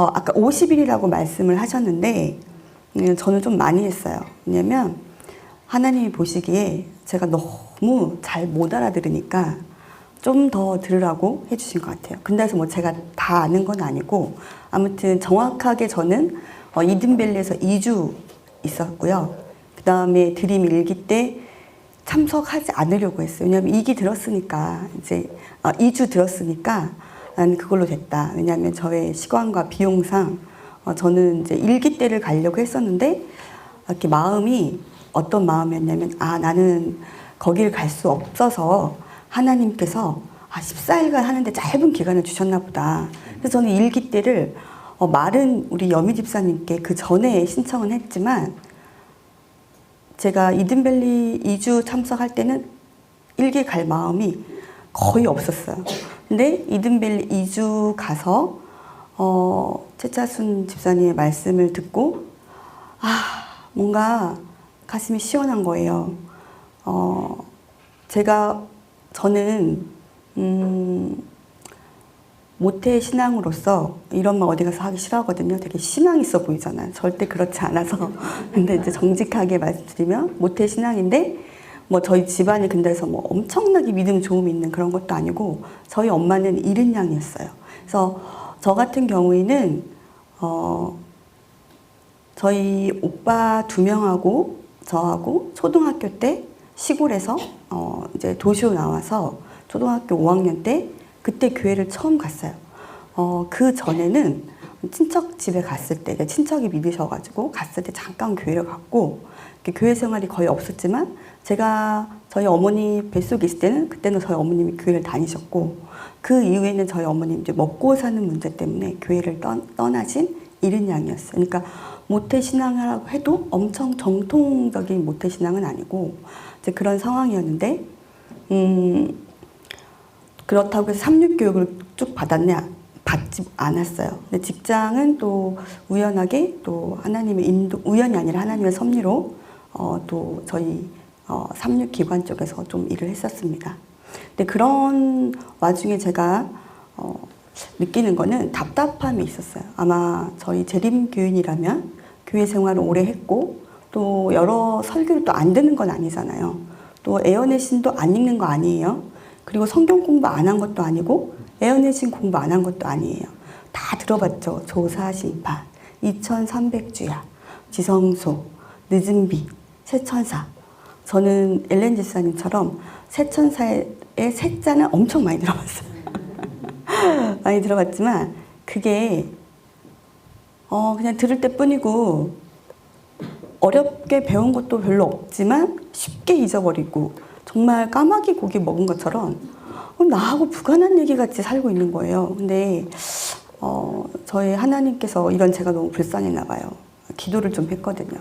아까 50일이라고 말씀을 하셨는데 저는 좀 많이 했어요. 왜냐면 하나님이 보시기에 제가 너무 잘 못 알아들으니까 좀 더 들으라고 해주신 것 같아요. 근데서 뭐 제가 다 아는 건 아니고 아무튼 정확하게 저는 이든밸리에서 2주 있었고요. 그 다음에 드림 일기 때 참석하지 않으려고 했어요. 왜냐하면 2기 들었으니까 이제 2주 들었으니까 난 그걸로 됐다. 왜냐하면 저의 시간과 비용상 저는 이제 일기 때를 가려고 했었는데 이렇게 마음이 어떤 마음이었냐면 나는 거기를 갈 수 없어서 하나님께서 14일간 하는데 짧은 기간을 주셨나 보다. 그래서 저는 일기 때를 말은 우리 여미 집사님께 그 전에 신청은 했지만 제가 이든밸리 2주 참석할 때는 일기 갈 마음이 거의 없었어요. 근데 이든밸리 2주 가서 최차순 집사님의 말씀을 듣고 뭔가 가슴이 시원한 거예요. 저는 모태 신앙으로서 이런 말 어디 가서 하기 싫어하거든요. 되게 신앙 있어 보이잖아요. 절대 그렇지 않아서. 근데 이제 정직하게 말씀드리면 모태 신앙인데 뭐 저희 집안이 근데서 뭐 엄청나게 믿음 좋음이 있는 그런 것도 아니고 저희 엄마는 잃은 양이었어요. 그래서 저 같은 경우에는 저희 오빠 2명하고 저하고 초등학교 때 시골에서 이제 도시로 나와서 초등학교 5학년 때 그때 교회를 처음 갔어요. 그 전에는 친척 집에 갔을 때 친척이 믿으셔가지고 갔을 때 잠깐 교회를 갔고 교회 생활이 거의 없었지만 제가 저희 어머니 뱃속에 있을 때는 그때는 저희 어머님이 교회를 다니셨고 그 이후에는 저희 어머님 이제 먹고 사는 문제 때문에 교회를 떠나신 잃은 양이었어요. 그러니까 모태신앙이라고 해도 엄청 정통적인 모태신앙은 아니고 이제 그런 상황이었는데 그렇다고 해서 삼육교육을 쭉 받았냐? 받지 않았어요. 근데 직장은 또 우연하게 또 하나님의 인도, 우연이 아니라 하나님의 섭리로 또 저희 삼육기관 쪽에서 좀 일을 했었습니다. 근데 그런 와중에 제가 느끼는 거는 답답함이 있었어요. 아마 저희 재림교인이라면 교회 생활을 오래 했고 또 여러 설교를 또 안 듣는 건 아니잖아요. 또 애언의 신도 안 읽는 거 아니에요. 그리고 성경 공부 안 한 것도 아니고 애언의 신 공부 안 한 것도 아니에요. 다 들어봤죠. 조사 심판, 2300주야, 지성소, 늦은 비, 새천사. 저는 엘렌 집사님처럼 새천사의 새자는 엄청 많이 들어봤어요. 많이 들어봤지만 그게 그냥 들을 때뿐이고 어렵게 배운 것도 별로 없지만 쉽게 잊어버리고 정말 까마귀 고기 먹은 것처럼 나하고 무관한 얘기 같이 살고 있는 거예요. 근데 저희 하나님께서 이런 제가 너무 불쌍했나 봐요. 기도를 좀 했거든요.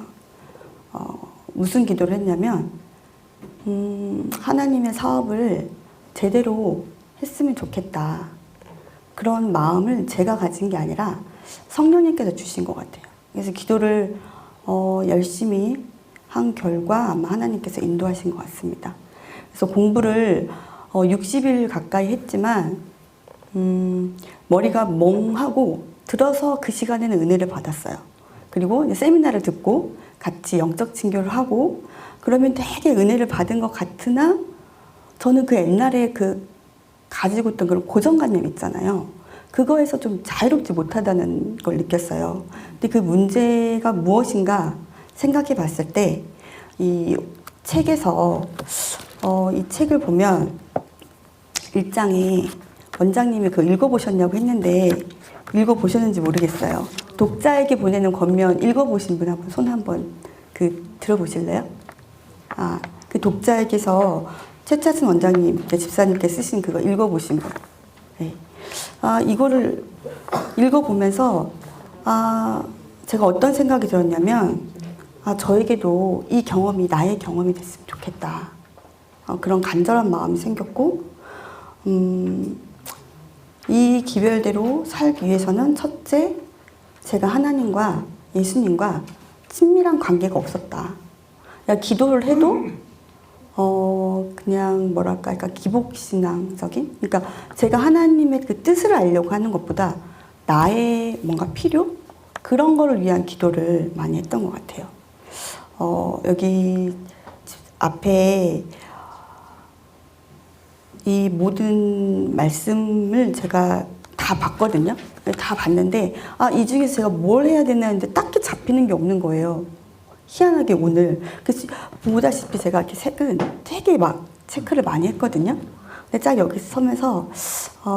무슨 기도를 했냐면 하나님의 사업을 제대로 했으면 좋겠다. 그런 마음을 제가 가진 게 아니라 성령님께서 주신 것 같아요. 그래서 기도를 열심히 한 결과 아마 하나님께서 인도하신 것 같습니다. 그래서 공부를 60일 가까이 했지만 머리가 멍하고 들어서 그 시간에는 은혜를 받았어요. 그리고 이제 세미나를 듣고 같이 영적 친교를 하고 그러면 되게 은혜를 받은 것 같으나 저는 그 옛날에 가지고 있던 그런 고정관념 있잖아요. 그거에서 좀 자유롭지 못하다는 걸 느꼈어요. 근데 그 문제가 무엇인가 생각해 봤을 때 이 책에서 이 책을 보면 1장에 원장님이 그거 읽어보셨냐고 했는데 읽어보셨는지 모르겠어요. 독자에게 보내는 권면 읽어보신 분 한번 손 한번 들어보실래요? 그 독자에게서 최차순 원장님, 집사님께 쓰신 그거 읽어보신 분. 네. 이거를 읽어보면서 제가 어떤 생각이 들었냐면 저에게도 이 경험이 나의 경험이 됐으면 좋겠다. 그런 간절한 마음이 생겼고 이 기별대로 살기 위해서는 첫째, 제가 하나님과 예수님과 친밀한 관계가 없었다. 기도를 해도 그냥 뭐랄까, 기복신앙적인, 그러니까 제가 하나님의 그 뜻을 알려고 하는 것보다 나의 뭔가 필요? 그런 거를 위한 기도를 많이 했던 것 같아요. 여기 앞에 이 모든 말씀을 제가 다 봤거든요. 다 봤는데, 이 중에서 제가 뭘 해야 되나 했는데 딱히 잡히는 게 없는 거예요. 희한하게 오늘. 그래서 보다시피 제가 이렇게 책은 되게 막 체크를 많이 했거든요. 근데 딱 여기 서면서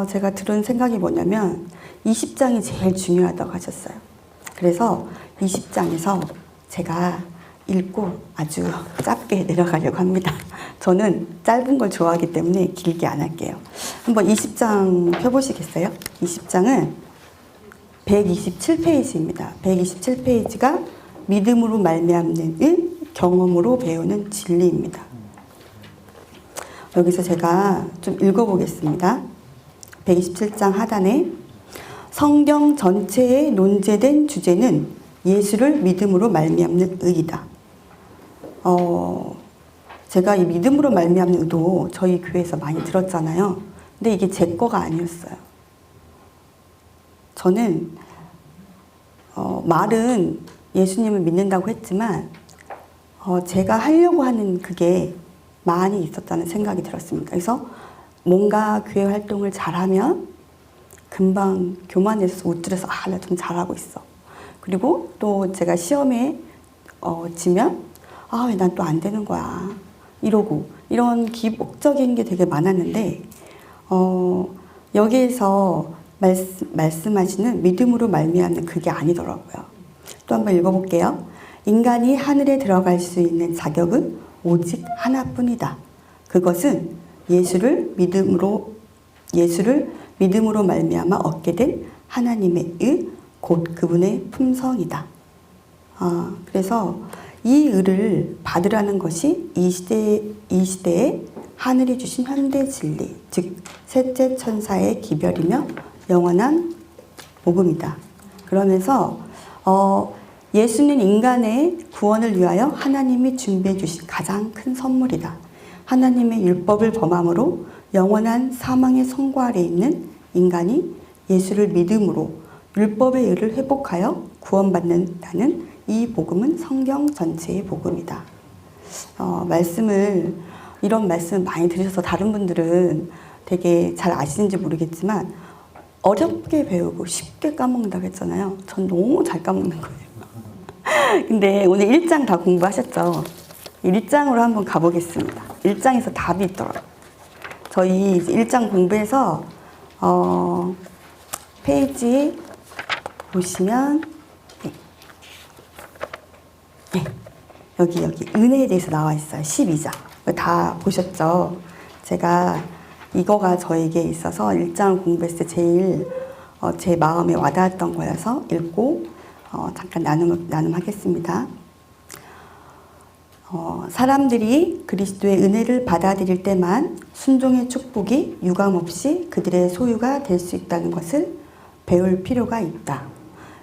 제가 들은 생각이 뭐냐면 20장이 제일 중요하다고 하셨어요. 그래서 20장에서 제가 읽고 아주 짧게 내려가려고 합니다. 저는 짧은 걸 좋아하기 때문에 길게 안 할게요. 한번 20장 펴보시겠어요? 20장은 127페이지입니다. 127페이지가 믿음으로 말미암는 경험으로 배우는 진리입니다. 여기서 제가 좀 읽어보겠습니다. 127장 하단에 성경 전체에 논제된 주제는 예수를 믿음으로 말미암는 의이다. 제가 이 믿음으로 말미암는 의도 저희 교회에서 많이 들었잖아요. 근데 이게 제 거가 아니었어요. 저는 말은 예수님을 믿는다고 했지만 제가 하려고 하는 그게 많이 있었다는 생각이 들었습니다. 그래서 뭔가 교회 활동을 잘하면 금방 교만해서 우쭐해서 나 좀 잘하고 있어. 그리고 또 제가 시험에 지면 왜 난 또 안 되는 거야. 이러고 이런 기복적인 게 되게 많았는데 여기에서 말씀하시는 믿음으로 말미암는 그게 아니더라고요. 또 한번 읽어볼게요. 인간이 하늘에 들어갈 수 있는 자격은 오직 하나뿐이다. 그것은 예수를 믿음으로 말미암아 얻게 된 하나님의 의, 곧 그분의 품성이다. 그래서 이 의를 받으라는 것이 이 시대에 하늘이 주신 현대 진리, 즉 셋째 천사의 기별이며 영원한 복음이다. 그러면서 예수는 인간의 구원을 위하여 하나님이 준비해 주신 가장 큰 선물이다. 하나님의 율법을 범함으로 영원한 사망의 선고 아래 있는 인간이 예수를 믿음으로 율법의 의를 회복하여 구원받는다는 이 복음은 성경 전체의 복음이다. 이런 말씀을 많이 들으셔서 다른 분들은 되게 잘 아시는지 모르겠지만 어렵게 배우고 쉽게 까먹는다고 했잖아요. 전 너무 잘 까먹는 거예요. 근데 오늘 1장 다 공부하셨죠? 1장으로 한번 가보겠습니다. 1장에서 답이 있더라고요. 저희 1장 공부해서 페이지 보시면 네. 여기 은혜에 대해서 나와 있어요. 12장. 다 보셨죠? 제가 이거가 저에게 있어서 1장을 공부했을 때 제일 제 마음에 와닿았던 거여서 읽고 잠깐 나눔하겠습니다. 사람들이 그리스도의 은혜를 받아들일 때만 순종의 축복이 유감없이 그들의 소유가 될 수 있다는 것을 배울 필요가 있다.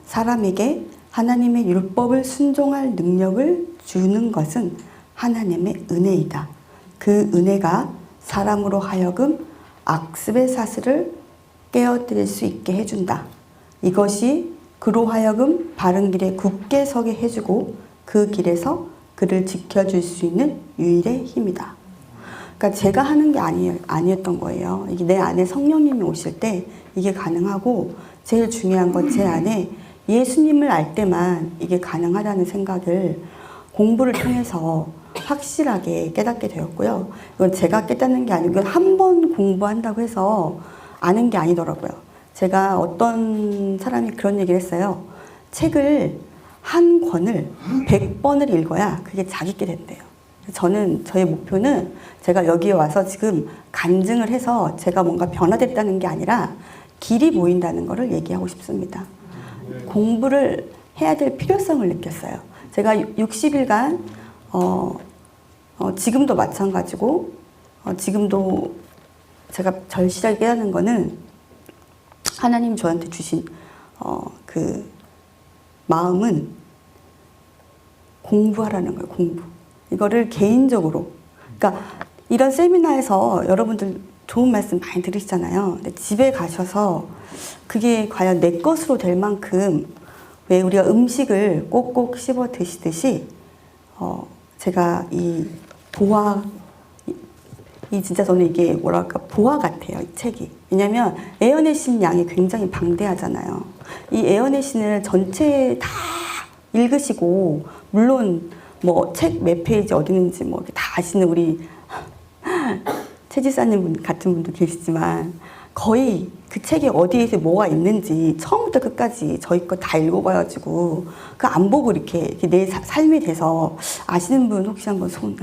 사람에게 하나님의 율법을 순종할 능력을 주는 것은 하나님의 은혜이다. 그 은혜가 사람으로 하여금 악습의 사슬을 깨어뜨릴 수 있게 해준다. 이것이 그로 하여금 바른 길에 굳게 서게 해주고 그 길에서 그를 지켜줄 수 있는 유일의 힘이다. 그러니까 제가 하는 게 아니었던 거예요. 이게 내 안에 성령님이 오실 때 이게 가능하고 제일 중요한 건 제 안에 예수님을 알 때만 이게 가능하다는 생각을 공부를 통해서 확실하게 깨닫게 되었고요. 이건 제가 깨닫는 게 아니고 한 번 공부한다고 해서 아는 게 아니더라고요. 제가 어떤 사람이 그런 얘기를 했어요. 책을 한 권을 100번을 읽어야 그게 자기께 된대요. 저의 목표는 제가 여기에 와서 지금 간증을 해서 제가 뭔가 변화됐다는 게 아니라 길이 보인다는 것을 얘기하고 싶습니다. 공부를 해야 될 필요성을 느꼈어요. 제가 60일간 지금도 마찬가지고 지금도 제가 절실하게 깨닫는 거는 하나님 저한테 주신 그 마음은 공부하라는 거예요. 공부. 이거를 개인적으로. 그러니까 이런 세미나에서 여러분들 좋은 말씀 많이 들으시잖아요. 근데 집에 가셔서 그게 과연 내 것으로 될 만큼 왜 우리가 음식을 꼭꼭 씹어 드시듯이 제가 이 보화, 이 진짜 저는 이게 뭐랄까 보화 같아요, 이 책이. 왜냐면 애연의 신 양이 굉장히 방대하잖아요. 이 애연의 신을 전체 다 읽으시고, 물론 뭐 책 몇 페이지 어디 있는지 뭐 다 아시는 우리 최 지사님 같은 분도 계시지만, 거의 그 책에 어디에서 뭐가 있는지 처음부터 끝까지 저희 거 다 읽어봐가지고 그 안 보고 이렇게 내 삶에 대해서 아시는 분 혹시 한번 손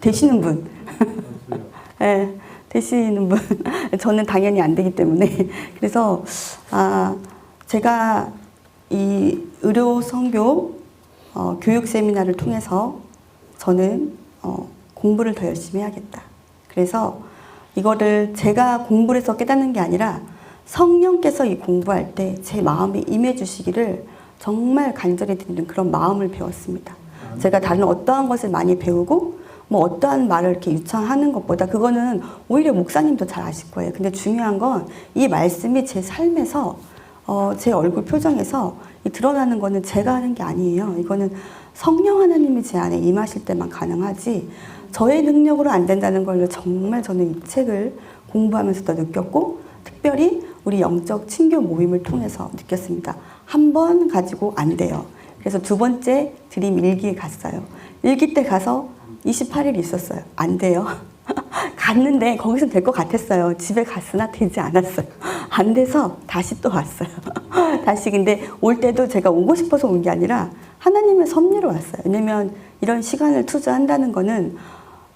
되시는 분? 네, 되시는 분. 저는 당연히 안 되기 때문에. 그래서 제가 이 의료 선교 교육 세미나를 통해서 저는 공부를 더 열심히 해야겠다. 그래서 이거를 제가 공부를 해서 깨닫는 게 아니라 성령께서 이 공부할 때 제 마음에 임해 주시기를 정말 간절히 드리는 그런 마음을 배웠습니다. 제가 다른 어떠한 것을 많이 배우고 뭐 어떠한 말을 이렇게 유창하는 것보다 그거는 오히려 목사님도 잘 아실 거예요. 근데 중요한 건 이 말씀이 제 삶에서 제 얼굴 표정에서 드러나는 거는 제가 하는 게 아니에요. 이거는 성령 하나님이 제 안에 임하실 때만 가능하지 저의 능력으로 안 된다는 걸 정말 저는 이 책을 공부하면서도 느꼈고, 특별히 우리 영적 친교 모임을 통해서 느꼈습니다. 한 번 가지고 안 돼요. 그래서 두 번째 드림 일기에 갔어요. 일기 때 가서 28일 있었어요. 안 돼요. 갔는데 거기서 될 것 같았어요. 집에 갔으나 되지 않았어요. 안 돼서 다시 또 왔어요. 다시. 근데 올 때도 제가 오고 싶어서 온 게 아니라 하나님의 섭리로 왔어요. 왜냐면 이런 시간을 투자한다는 거는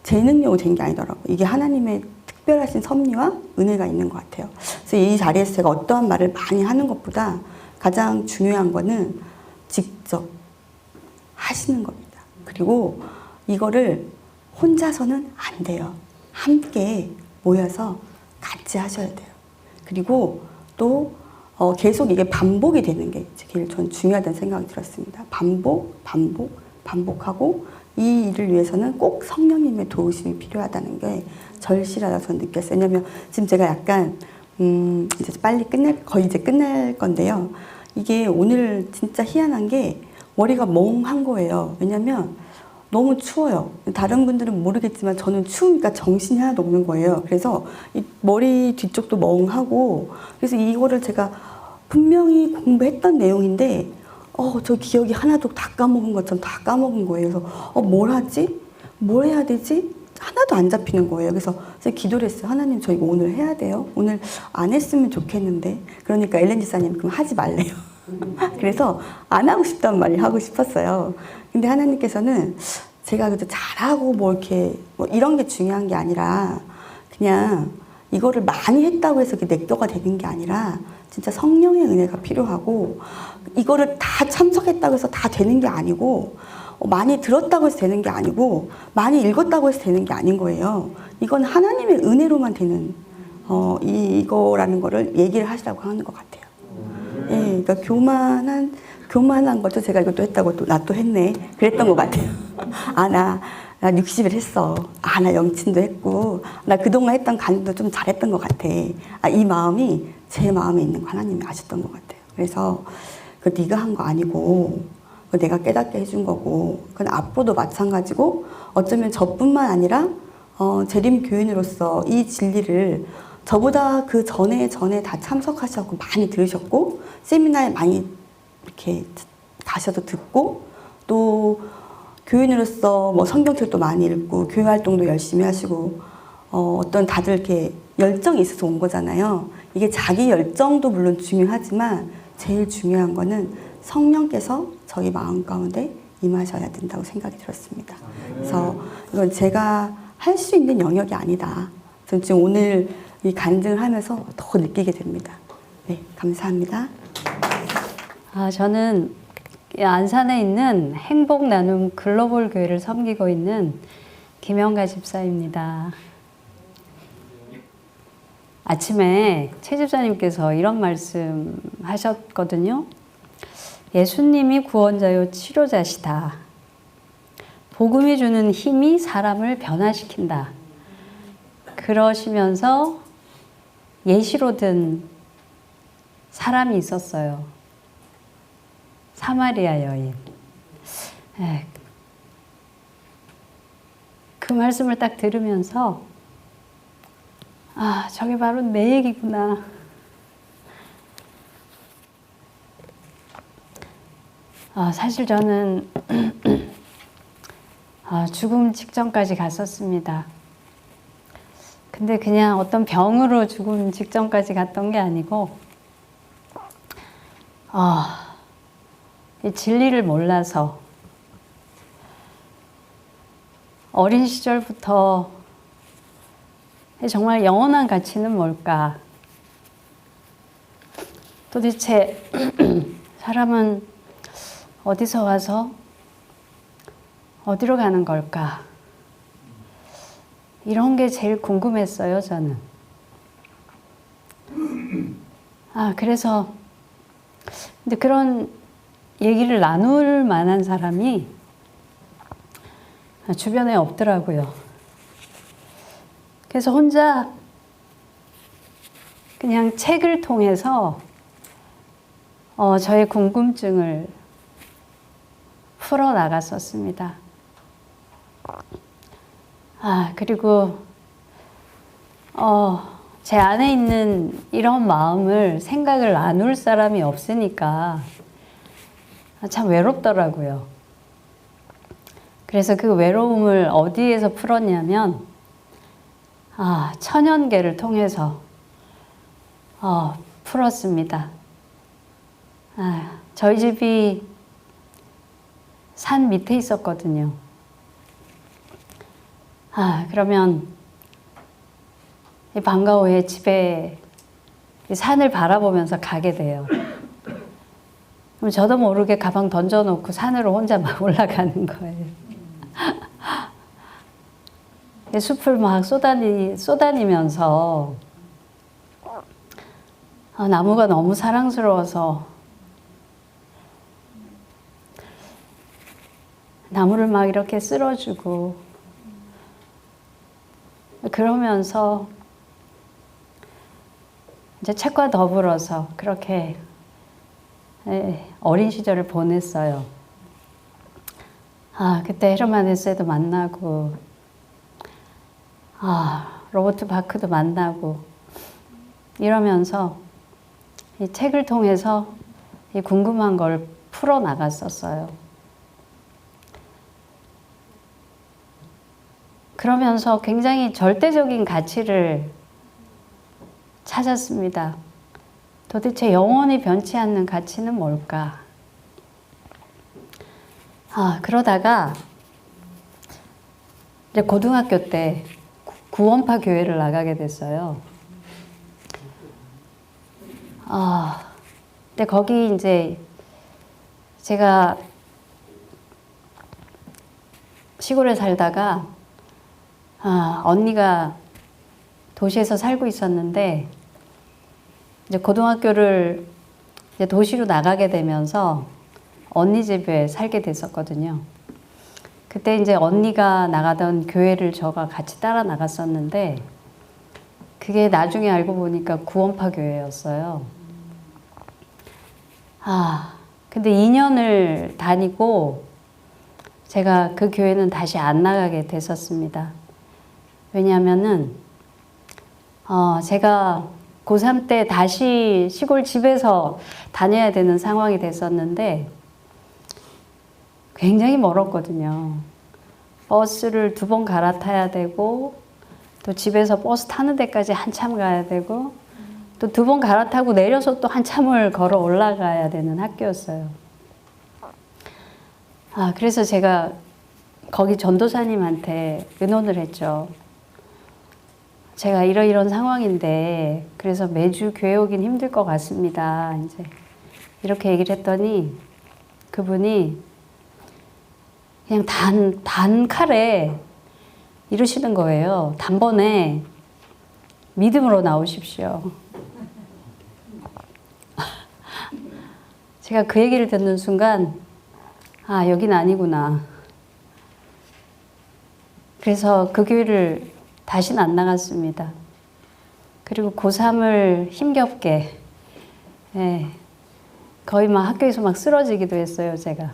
제 능력으로 된 게 아니더라고요. 이게 하나님의 특별하신 섭리와 은혜가 있는 것 같아요. 그래서 이 자리에서 제가 어떠한 말을 많이 하는 것보다 가장 중요한 거는 직접 하시는 겁니다. 그리고 이거를 혼자서는 안 돼요. 함께 모여서 같이 하셔야 돼요. 그리고 또 계속 이게 반복이 되는 게 제일 전 중요하다는 생각이 들었습니다. 반복하고 이 일을 위해서는 꼭 성령님의 도우심이 필요하다는 게 절실하다고 저는 느꼈어요. 왜냐면 지금 제가 약간 이제 빨리 거의 이제 끝날 건데요. 이게 오늘 진짜 희한한 게 머리가 멍한 거예요. 왜냐면 너무 추워요. 다른 분들은 모르겠지만 저는 추우니까 정신이 하나도 없는 거예요. 그래서 이 머리 뒤쪽도 멍하고, 그래서 이거를 제가 분명히 공부했던 내용인데 저 기억이 하나도 다 까먹은 것처럼 다 까먹은 거예요. 그래서 뭘 하지? 뭘 해야 되지? 하나도 안 잡히는 거예요. 그래서 제가 기도를 했어요. 하나님, 저 이거 오늘 해야 돼요? 오늘 안 했으면 좋겠는데. 그러니까 엘렌 지사님 그럼 하지 말래요. 그래서 안 하고 싶단 말이 하고 싶었어요. 근데 하나님께서는 제가 그래도 잘하고 뭐 이렇게 뭐 이런 게 중요한 게 아니라 그냥 이거를 많이 했다고 해서 내 거가 되는 게 아니라 진짜 성령의 은혜가 필요하고, 이거를 다 참석했다고 해서 다 되는 게 아니고, 많이 들었다고 해서 되는 게 아니고, 많이 읽었다고 해서 되는 게 아닌 거예요. 이건 하나님의 은혜로만 되는 이거라는 거를 얘기를 하시라고 하는 것 같아요. 예, 그러니까 교만한 것도 제가 이것도 했다고 나 또 했네. 그랬던 것 같아요. 나 60일 했어. 나 영친도 했고, 나 그동안 했던 간증도 좀 잘했던 것 같아. 이 마음이 제 마음에 있는 거 하나님이 아셨던 것 같아요. 그래서 네가 한 거 아니고 내가 깨닫게 해준 거고, 그건 앞으로도 마찬가지고, 어쩌면 저뿐만 아니라 재림 교인으로서 이 진리를 저보다 그 전에 다 참석하셨고 많이 들으셨고, 세미나에 많이 이렇게 가셔도 듣고, 또 교인으로서 뭐 성경책도 많이 읽고 교회 활동도 열심히 하시고 어떤 다들 이렇게 열정이 있어서 온 거잖아요. 이게 자기 열정도 물론 중요하지만 제일 중요한 거는 성령께서 저희 마음 가운데 임하셔야 된다고 생각이 들었습니다. 그래서 이건 제가 할 수 있는 영역이 아니다. 저는 지금 오늘 이 간증을 하면서 더 느끼게 됩니다. 네, 감사합니다. 저는 안산에 있는 행복 나눔 글로벌 교회를 섬기고 있는 김영가 집사입니다. 아침에 최 집사님께서 이런 말씀 하셨거든요. 예수님이 구원자요 치료자시다. 복음이 주는 힘이 사람을 변화시킨다. 그러시면서 예시로 든 사람이 있었어요. 사마리아 여인. 그 말씀을 딱 들으면서 아, 저게 바로 내 얘기구나. 사실 저는 죽음 직전까지 갔었습니다. 근데 그냥 어떤 병으로 죽음 직전까지 갔던 게 아니고 이 진리를 몰라서 어린 시절부터 정말 영원한 가치는 뭘까? 도대체 사람은 어디서 와서 어디로 가는 걸까? 이런 게 제일 궁금했어요, 저는. 그래서 근데 그런 얘기를 나눌 만한 사람이 주변에 없더라고요. 그래서 혼자 그냥 책을 통해서 저의 궁금증을 풀어나갔었습니다. 그리고 제 안에 있는 이런 마음을 생각을 나눌 사람이 없으니까 참 외롭더라고요. 그래서 그 외로움을 어디에서 풀었냐면 천연계를 통해서 풀었습니다. 저희 집이 산 밑에 있었거든요. 그러면 방과 후에 집에 산을 바라보면서 가게 돼요. 그럼 저도 모르게 가방 던져놓고 산으로 혼자 막 올라가는 거예요. 숲을 막 쏘다니면서 나무가 너무 사랑스러워서 나무를 막 이렇게 쓸어주고 그러면서 이제 책과 더불어서 그렇게 어린 시절을 보냈어요. 그때 헤르만 헤세도 만나고 로버트 바크도 만나고 이러면서 이 책을 통해서 이 궁금한 걸 풀어나갔었어요. 그러면서 굉장히 절대적인 가치를 찾았습니다. 도대체 영원히 변치 않는 가치는 뭘까? 그러다가 이제 고등학교 때 구원파 교회를 나가게 됐어요. 근데 거기 이제 제가 시골에 살다가 언니가 도시에서 살고 있었는데 이제 고등학교를 이제 도시로 나가게 되면서 언니 집에 살게 됐었거든요. 그때 이제 언니가 나가던 교회를 저가 같이 따라 나갔었는데 그게 나중에 알고 보니까 구원파 교회였어요. 근데 2년을 다니고 제가 그 교회는 다시 안 나가게 됐었습니다. 왜냐하면은 제가 고3 때 다시 시골 집에서 다녀야 되는 상황이 됐었는데 굉장히 멀었거든요. 버스를 2번 갈아타야 되고 또 집에서 버스 타는 데까지 한참 가야 되고 또 2번 갈아타고 내려서 또 한참을 걸어 올라가야 되는 학교였어요. 그래서 제가 거기 전도사님한테 의논을 했죠. 제가 이런 상황인데 그래서 매주 교회 오긴 힘들 것 같습니다. 이제 이렇게 얘기를 했더니 그분이 그냥 단칼에 이러시는 거예요. 단번에 믿음으로 나오십시오. 제가 그 얘기를 듣는 순간 여긴 아니구나. 그래서 그 교회를 다시는 안 나갔습니다. 그리고 고3을 힘겹게, 예, 거의 막 학교에서 막 쓰러지기도 했어요, 제가.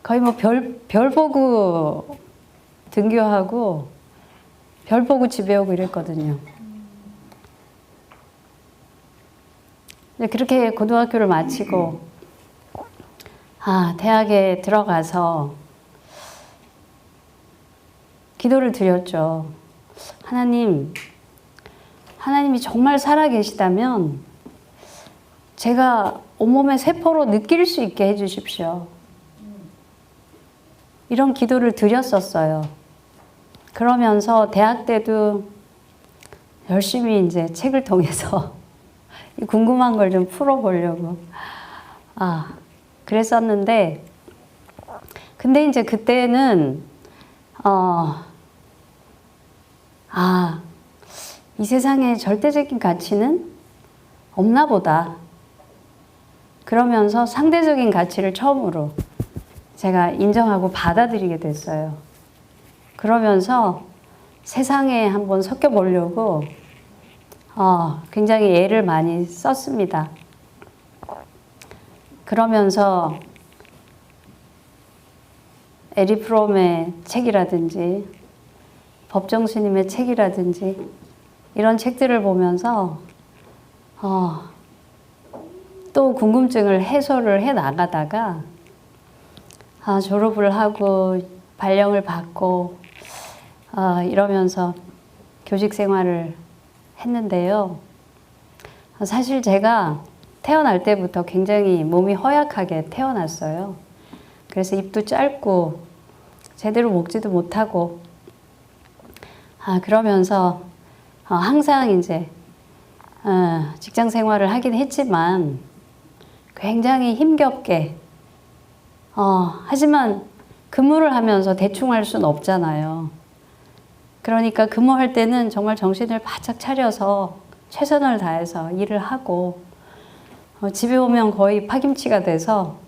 거의 뭐 별 보고 등교하고 별 보고 집에 오고 이랬거든요. 그렇게 고등학교를 마치고 대학에 들어가서 기도를 드렸죠. 하나님이 정말 살아계시다면 제가 온몸의 세포로 느낄 수 있게 해주십시오. 이런 기도를 드렸었어요. 그러면서 대학 때도 열심히 이제 책을 통해서 궁금한 걸 좀 풀어보려고 그랬었는데, 근데 이제 그때는 이 세상에 절대적인 가치는 없나 보다. 그러면서 상대적인 가치를 처음으로 제가 인정하고 받아들이게 됐어요. 그러면서 세상에 한번 섞여 보려고 굉장히 애를 많이 썼습니다. 그러면서 에리 프롬의 책이라든지 법정 스님의 책이라든지 이런 책들을 보면서 또 궁금증을 해소를 해 나가다가 졸업을 하고 발령을 받고 이러면서 교직 생활을 했는데요. 사실 제가 태어날 때부터 굉장히 몸이 허약하게 태어났어요. 그래서 입도 짧고 제대로 먹지도 못하고 그러면서 항상 이제 직장 생활을 하긴 했지만 굉장히 힘겹게 하지만 근무를 하면서 대충 할 수는 없잖아요. 그러니까 근무할 때는 정말 정신을 바짝 차려서 최선을 다해서 일을 하고 집에 오면 거의 파김치가 돼서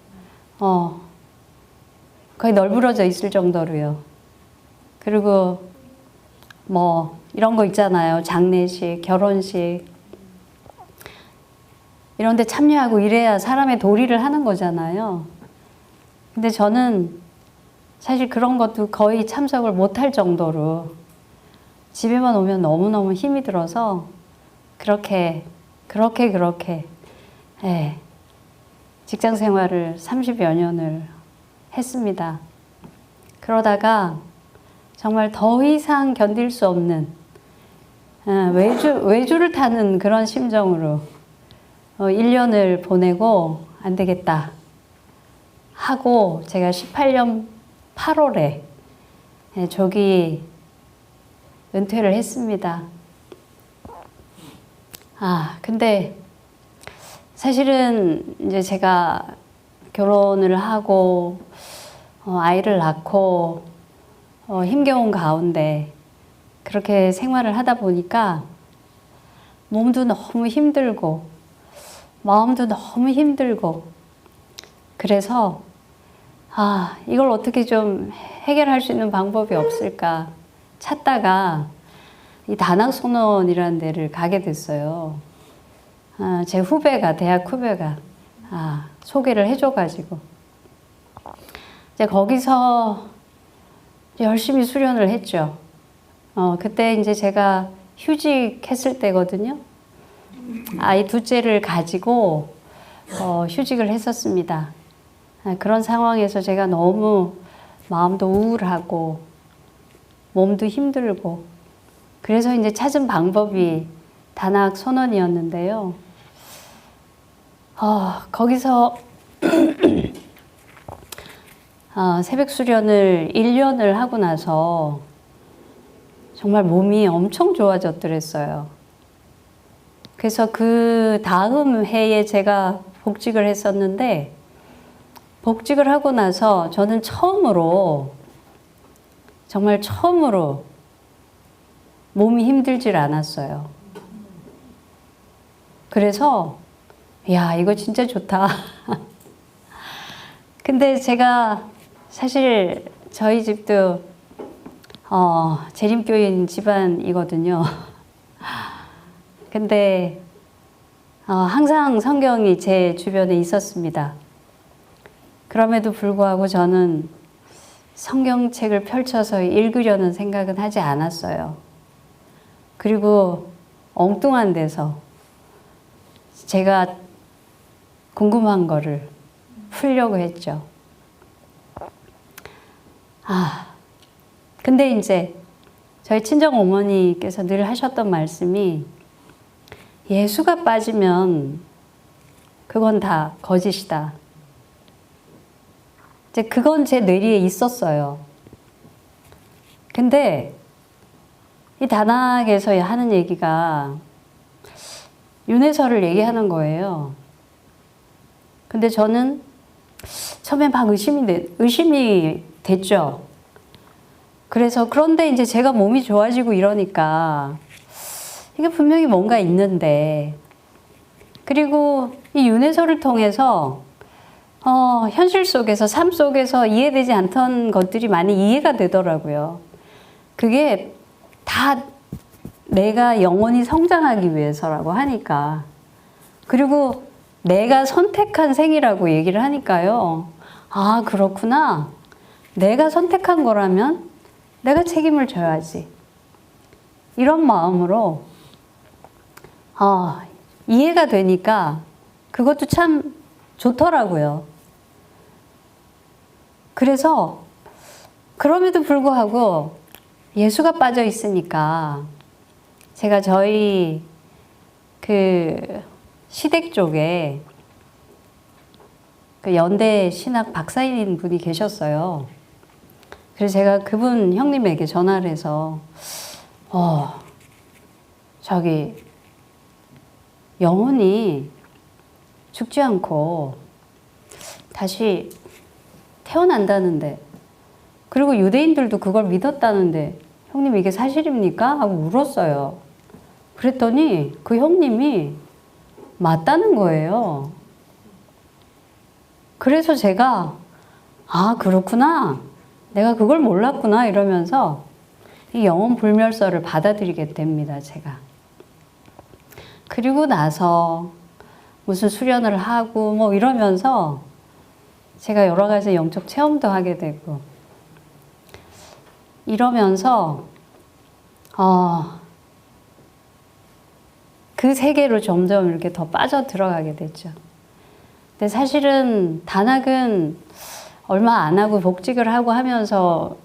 거의 널브러져 있을 정도로요. 그리고 뭐 이런 거 있잖아요. 장례식, 결혼식 이런 데 참여하고 이래야 사람의 도리를 하는 거잖아요. 근데 저는 사실 그런 것도 거의 참석을 못할 정도로 집에만 오면 너무너무 힘이 들어서 그렇게 직장 생활을 30여 년을 했습니다. 그러다가 정말 더 이상 견딜 수 없는 외주를 타는 그런 심정으로 1년을 보내고 안 되겠다 하고 제가 18년 8월에 조기 은퇴를 했습니다. 근데 사실은 이제 제가 결혼을 하고 아이를 낳고 힘겨운 가운데 그렇게 생활을 하다 보니까 몸도 너무 힘들고 마음도 너무 힘들고 그래서 이걸 어떻게 좀 해결할 수 있는 방법이 없을까 찾다가 이 다낙소논이라는 데를 가게 됐어요. 제 후배가, 대학 후배가 소개를 해줘가지고 이제 거기서 열심히 수련을 했죠. 그때 이제 제가 휴직했을 때거든요. 아이 둘째를 가지고 휴직을 했었습니다. 그런 상황에서 제가 너무 마음도 우울하고 몸도 힘들고 그래서 이제 찾은 방법이 다낙소논이었는데요. 거기서 새벽 수련을 1년을 하고 나서 정말 몸이 엄청 좋아졌더랬어요. 그래서 그 다음 해에 제가 복직을 했었는데 복직을 하고 나서 저는 정말 처음으로 몸이 힘들질 않았어요. 그래서 야, 이거 진짜 좋다. 근데 제가 사실 저희 집도 재림교인 집안이거든요. 근데 항상 성경이 제 주변에 있었습니다. 그럼에도 불구하고 저는 성경책을 펼쳐서 읽으려는 생각은 하지 않았어요. 그리고 엉뚱한 데서 제가 궁금한 거를 풀려고 했죠. 근데 이제 저희 친정 어머니께서 늘 하셨던 말씀이 예수가 빠지면 그건 다 거짓이다. 이제 그건 제 뇌리에 있었어요. 근데 이 단학에서 하는 얘기가 윤회설을 얘기하는 거예요. 근데 저는 처음에 막 의심이 됐죠. 그래서 그런데 이제 제가 몸이 좋아지고 이러니까 이게 분명히 뭔가 있는데, 그리고 이 윤회설을 통해서 현실 속에서, 삶 속에서 이해되지 않던 것들이 많이 이해가 되더라고요. 그게 다 내가 영원히 성장하기 위해서라고 하니까. 그리고 내가 선택한 생이라고 얘기를 하니까요. 아, 그렇구나. 내가 선택한 거라면 내가 책임을 져야지. 이런 마음으로 이해가 되니까 그것도 참 좋더라고요. 그래서 그럼에도 불구하고 예수가 빠져 있으니까 제가 저희 그 시댁 쪽에 그 연대 신학 박사인 분이 계셨어요. 그래서 제가 그분 형님에게 전화를 해서 저기 영혼이 죽지 않고 다시 태어난다는데, 그리고 유대인들도 그걸 믿었다는데 형님 이게 사실입니까? 하고 물었어요. 그랬더니 그 형님이 맞다는 거예요. 그래서 제가 그렇구나. 내가 그걸 몰랐구나 이러면서 이 영혼 불멸설을 받아들이게 됩니다, 제가. 그리고 나서 무슨 수련을 하고 뭐 이러면서 제가 여러 가지 영적 체험도 하게 되고 이러면서 그 세계로 점점 이렇게 더 빠져 들어가게 됐죠. 근데 사실은 단학은 얼마 안 하고 복직을 하고 하면서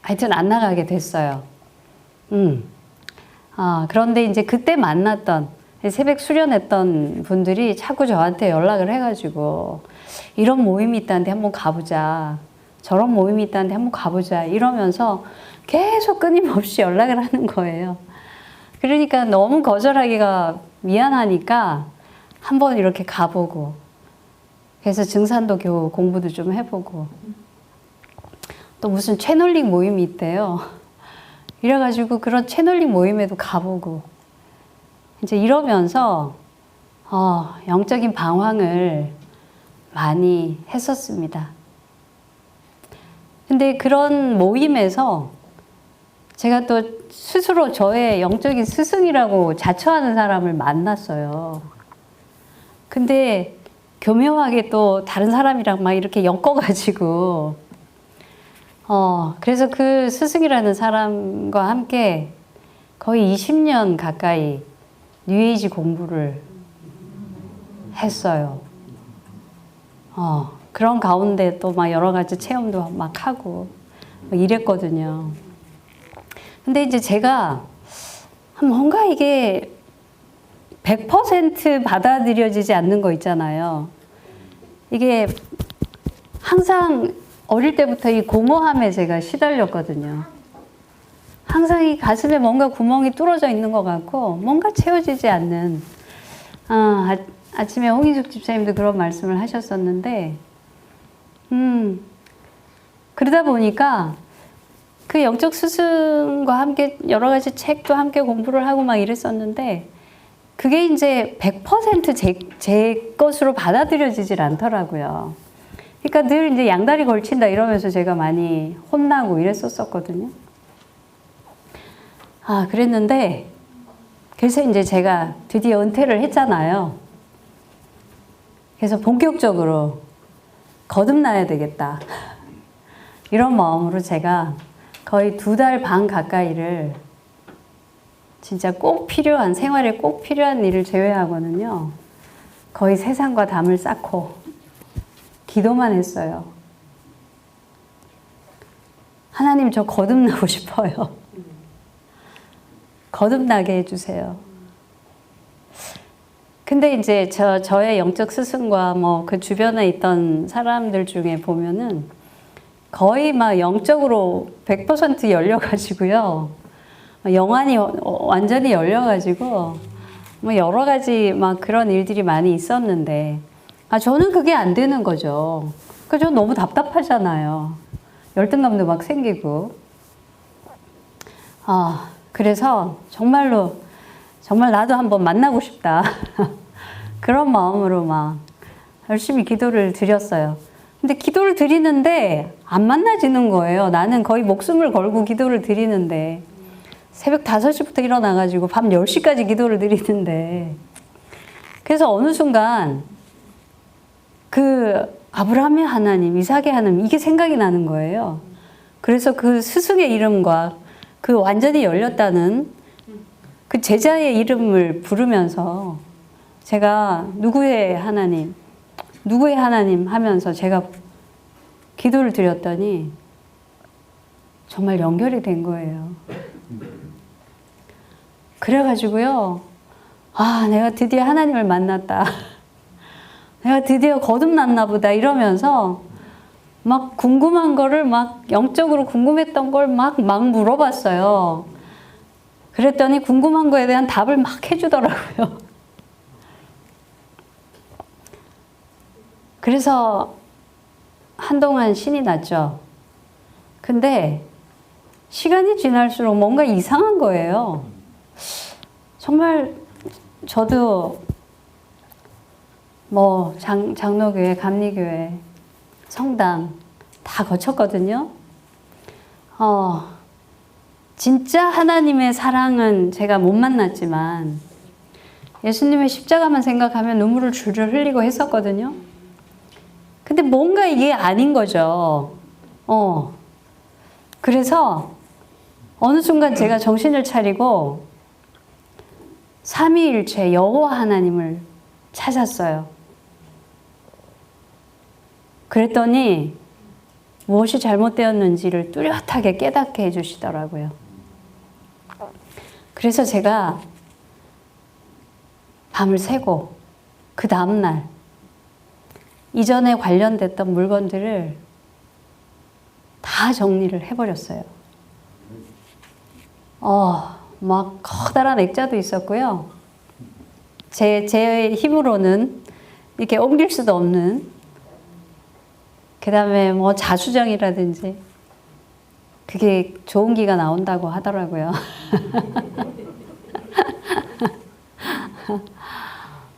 하여튼 안 나가게 됐어요. 그런데 이제 그때 만났던 새벽 수련했던 분들이 자꾸 저한테 연락을 해가지고 이런 모임이 있다는데 한번 가보자. 저런 모임이 있다는데 한번 가보자. 이러면서 계속 끊임없이 연락을 하는 거예요. 그러니까 너무 거절하기가 미안하니까 한번 이렇게 가보고, 그래서 증산도 교우 공부도 좀 해보고, 또 무슨 채널링 모임이 있대요. 이래가지고 그런 채널링 모임에도 가보고, 이제 이러면서 영적인 방황을 많이 했었습니다. 근데 그런 모임에서 제가 또 스스로 저의 영적인 스승이라고 자처하는 사람을 만났어요. 근데 교묘하게 또 다른 사람이랑 막 이렇게 엮어가지고 그래서 그 스승이라는 사람과 함께 거의 20년 가까이 뉴에이지 공부를 했어요. 그런 가운데 또 막 여러 가지 체험도 막 하고 막 이랬거든요. 근데 이제 제가 뭔가 이게 100% 받아들여지지 않는 거 있잖아요. 이게 항상 어릴 때부터 이 공허함에 제가 시달렸거든요. 항상 이 가슴에 뭔가 구멍이 뚫어져 있는 것 같고 뭔가 채워지지 않는, 아침에 홍인숙 집사님도 그런 말씀을 하셨었는데, 그러다 보니까 그 영적 스승과 함께 여러 가지 책도 함께 공부를 하고 막 이랬었는데 그게 이제 100% 제 것으로 받아들여지질 않더라고요. 그러니까 늘 이제 양다리 걸친다 이러면서 제가 많이 혼나고 이랬었거든요. 그랬는데 그래서 이제 제가 드디어 은퇴를 했잖아요. 그래서 본격적으로 거듭나야 되겠다. 이런 마음으로 제가 거의 2달 반 가까이를 진짜 꼭 필요한, 생활에 꼭 필요한 일을 제외하고는요, 거의 세상과 담을 쌓고 기도만 했어요. 하나님, 저 거듭나고 싶어요. 거듭나게 해주세요. 근데 이제 저의 영적 스승과 뭐 그 주변에 있던 사람들 중에 보면은 거의 막 영적으로 100% 열려가지고요. 영안이 완전히 열려가지고 뭐 여러 가지 막 그런 일들이 많이 있었는데, 저는 그게 안 되는 거죠. 그래서 저는 너무 답답하잖아요. 열등감도 막 생기고. 그래서 정말 나도 한번 만나고 싶다. 그런 마음으로 막 열심히 기도를 드렸어요. 근데 기도를 드리는데 안 만나지는 거예요. 나는 거의 목숨을 걸고 기도를 드리는데, 새벽 5시부터 일어나가지고 밤 10시까지 기도를 드리는데, 그래서 어느 순간 그 아브라함의 하나님, 이삭의 하나님, 이게 생각이 나는 거예요. 그래서 그 스승의 이름과 그 완전히 열렸다는 그 제자의 이름을 부르면서 제가 누구의 하나님 하면서 제가 기도를 드렸더니 정말 연결이 된 거예요. 그래가지고요, 내가 드디어 하나님을 만났다. 내가 드디어 거듭났나 보다 이러면서 막 궁금한 거를 막 영적으로 궁금했던 걸 막 물어봤어요. 그랬더니 궁금한 거에 대한 답을 막 해주더라고요. 그래서 한동안 신이 났죠. 근데 시간이 지날수록 뭔가 이상한 거예요. 정말 저도 뭐 장로교회, 감리교회, 성당 다 거쳤거든요. 진짜 하나님의 사랑은 제가 못 만났지만 예수님의 십자가만 생각하면 눈물을 줄줄 흘리고 했었거든요. 근데 뭔가 이게 아닌 거죠. 그래서 어느 순간 제가 정신을 차리고 삼위일체 여호와 하나님을 찾았어요. 그랬더니 무엇이 잘못되었는지를 뚜렷하게 깨닫게 해주시더라고요. 그래서 제가 밤을 새고 그 다음날 이전에 관련됐던 물건들을 다 정리를 해버렸어요. 막 커다란 액자도 있었고요. 제 힘으로는 이렇게 옮길 수도 없는, 그 다음에 뭐 자수정이라든지 그게 좋은 기가 나온다고 하더라고요.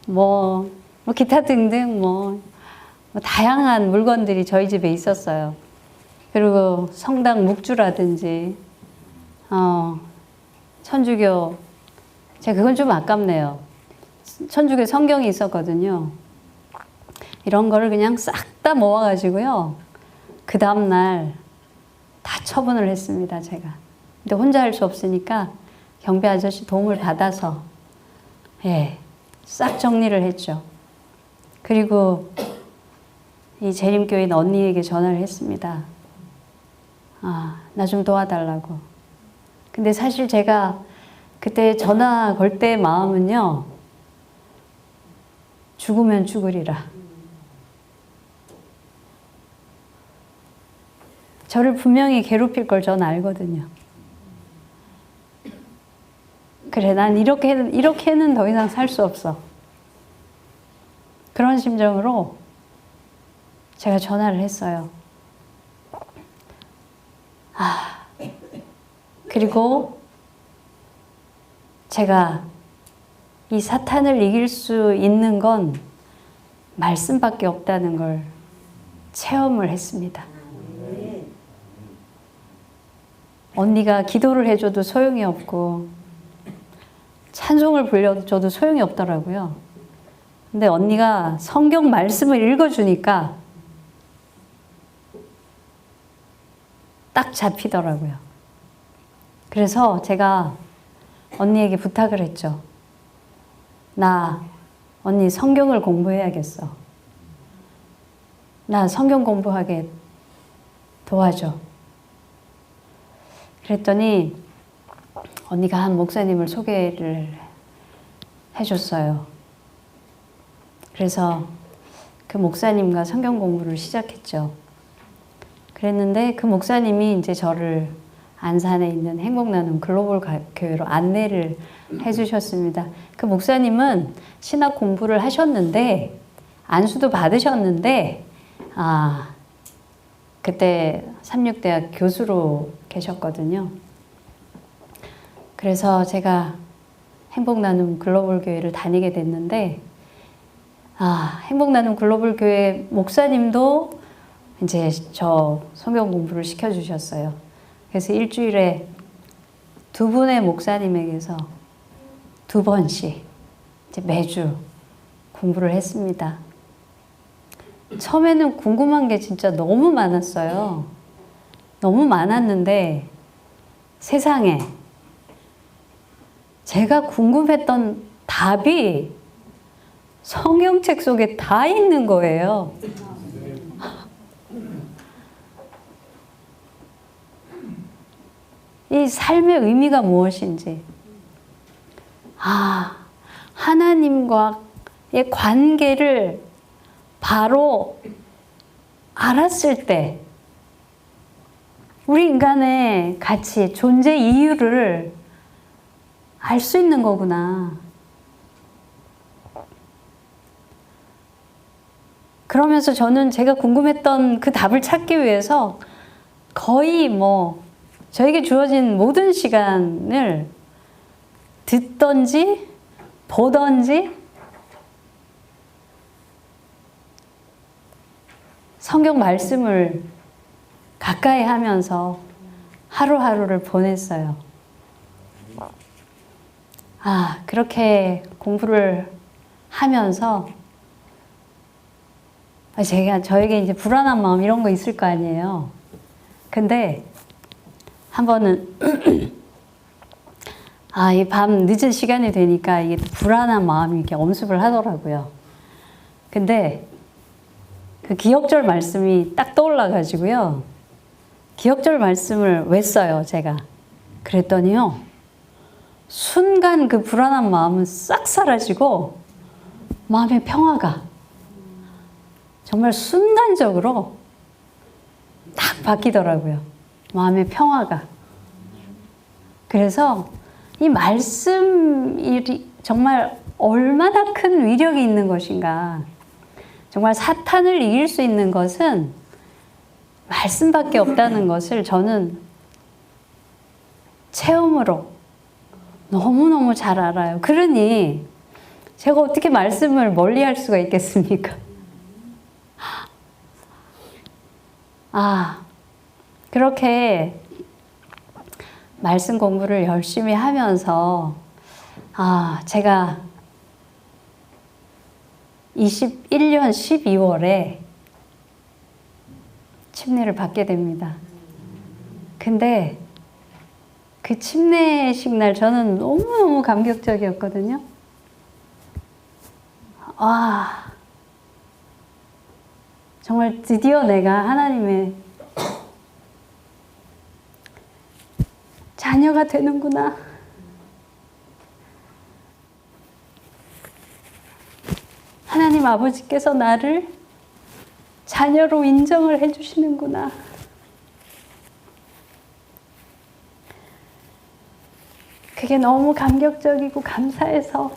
뭐 기타 등등 뭐 다양한 물건들이 저희 집에 있었어요. 그리고 성당 묵주라든지, 천주교, 제가 그건 좀 아깝네요. 천주교 성경이 있었거든요. 이런 거를 그냥 싹 다 모아가지고요. 그 다음날 다 처분을 했습니다, 제가. 근데 혼자 할 수 없으니까 경비 아저씨 도움을 받아서, 싹 정리를 했죠. 그리고 이 재림교인 언니에게 전화를 했습니다. 나 좀 도와달라고. 근데 사실 제가 그때 전화 걸 때 마음은요, 죽으면 죽으리라. 저를 분명히 괴롭힐 걸 전 알거든요. 그래, 난 이렇게는 더 이상 살 수 없어. 그런 심정으로 제가 전화를 했어요. 그리고 제가 이 사탄을 이길 수 있는 건 말씀밖에 없다는 걸 체험을 했습니다. 언니가 기도를 해줘도 소용이 없고, 찬송을 불려줘도 소용이 없더라고요. 근데 언니가 성경 말씀을 읽어주니까 딱 잡히더라고요. 그래서 제가 언니에게 부탁을 했죠. 언니 성경을 공부해야겠어. 나 성경 공부하게 도와줘. 그랬더니 언니가 한 목사님을 소개를 해줬어요. 그래서 그 목사님과 성경 공부를 시작했죠. 그랬는데 그 목사님이 이제 저를 안산에 있는 행복나눔 글로벌 교회로 안내를 해주셨습니다. 그 목사님은 신학 공부를 하셨는데 안수도 받으셨는데 그때 삼육대학 교수로 계셨거든요. 그래서 제가 행복나눔 글로벌 교회를 다니게 됐는데 행복나눔 글로벌 교회 목사님도 이제 저 성경 공부를 시켜주셨어요. 그래서 일주일에 2분의 목사님에게서 2번씩 이제 매주 공부를 했습니다. 처음에는 궁금한 게 진짜 너무 많았어요. 너무 많았는데 세상에 제가 궁금했던 답이 성경책 속에 다 있는 거예요. 이 삶의 의미가 무엇인지, 하나님과의 관계를 바로 알았을 때 우리 인간의 가치, 존재 이유를 알 수 있는 거구나. 그러면서 저는 제가 궁금했던 그 답을 찾기 위해서 거의 저에게 주어진 모든 시간을 듣던지 보던지 성경 말씀을 가까이 하면서 하루하루를 보냈어요. 그렇게 공부를 하면서 저에게 이제 불안한 마음 이런 거 있을 거 아니에요. 근데 한 번은 이 밤 늦은 시간이 되니까 이게 불안한 마음이 이렇게 엄습을 하더라고요. 근데 그 기억절 말씀이 딱 떠올라가지고요. 기억절 말씀을 외웠어요, 제가. 그랬더니요. 순간 그 불안한 마음은 싹 사라지고 마음의 평화가 정말 순간적으로 딱 바뀌더라고요. 마음의 평화가. 그래서 이 말씀이 정말 얼마나 큰 위력이 있는 것인가. 정말 사탄을 이길 수 있는 것은 말씀밖에 없다는 것을 저는 체험으로 너무너무 잘 알아요. 그러니 제가 어떻게 말씀을 멀리할 수가 있겠습니까? 그렇게 말씀 공부를 열심히 하면서 제가 21년 12월에 침례를 받게 됩니다. 근데 그 침례식 날 저는 너무너무 감격적이었거든요. 정말 드디어 내가 하나님의 자녀가 되는구나. 하나님 아버지께서 나를 자녀로 인정을 해주시는구나. 그게 너무 감격적이고 감사해서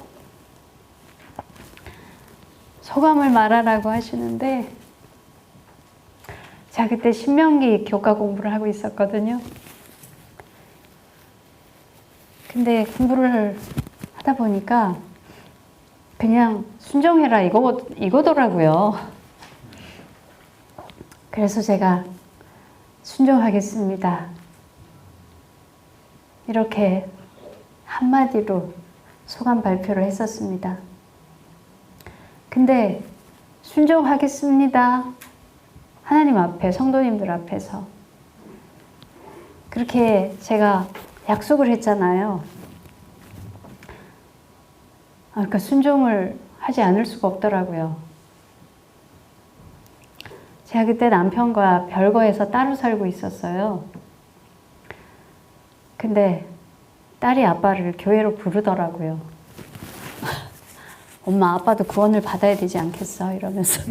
소감을 말하라고 하시는데, 제가 그때 신명기 교과 공부를 하고 있었거든요. 근데 공부를 하다 보니까 그냥 순종해라 이거더라고요. 그래서 제가 순종하겠습니다. 이렇게 한마디로 소감 발표를 했었습니다. 근데 순종하겠습니다. 하나님 앞에, 성도님들 앞에서 그렇게 제가 약속을 했잖아요. 그러니까 순종을 하지 않을 수가 없더라고요. 제가 그때 남편과 별거에서 따로 살고 있었어요. 근데 딸이 아빠를 교회로 부르더라고요. 엄마, 아빠도 구원을 받아야 되지 않겠어? 이러면서.